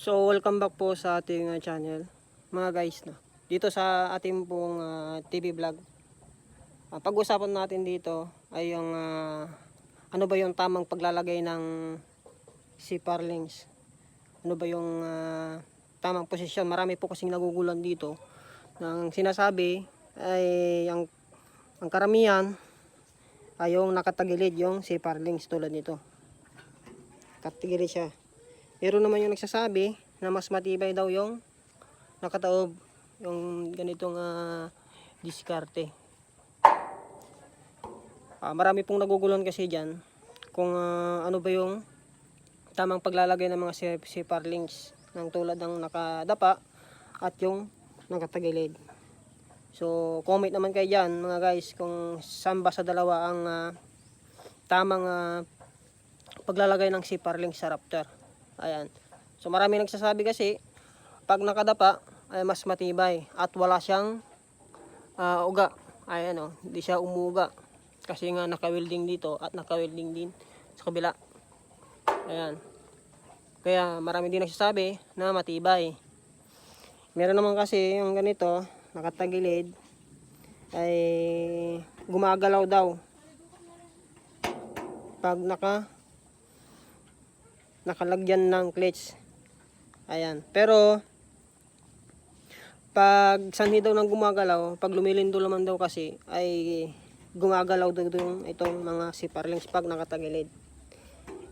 So welcome back po sa ating channel mga guys, no. Dito sa ating pong TV vlog, pag-usapan natin dito ay yung ano ba yung tamang paglalagay ng seedlings. Ano ba yung tamang posisyon. Marami po kasing nagugulan dito ng sinasabi ay ang karamihan ay yung nakatagilid yung seedlings tulad nito. Nakatagilid siya. Pero naman yung nagsasabi na mas matibay daw yung nakataob, yung ganitong diskarte. Marami pong naguguluhan kasi dyan kung ano ba yung tamang paglalagay ng mga seedlings ng tulad ng nakadapa at yung nakatagilid. So comment naman kayo dyan mga guys kung saan ba sa dalawa ang tamang paglalagay ng seedlings sa raptor. Ayan. So marami nagsasabi kasi pag nakadapa ay mas matibay at wala siyang uga. Ayan o, hindi siya umuga. Kasi nga naka-welding dito at naka-welding din sa kabila. Ayan. Kaya marami din nagsasabi na matibay. Meron naman kasi yung ganito, nakatagilid ay gumagalaw daw pag nakalagyan ng clutch. Ayan. Pero pag sanhi daw ng gumagalaw, pag lumilindo naman daw kasi ay gumagalaw daw itong mga seedlings pag nakatagilid.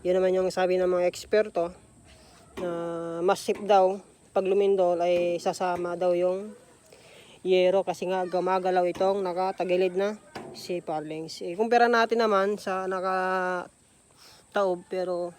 Yun naman yung sabi ng mga eksperto na mas safe daw pag lumindol ay sasama daw yung yero kasi nga gumagalaw itong nakatagilid na seedlings. Kumpara natin naman sa nakataob pero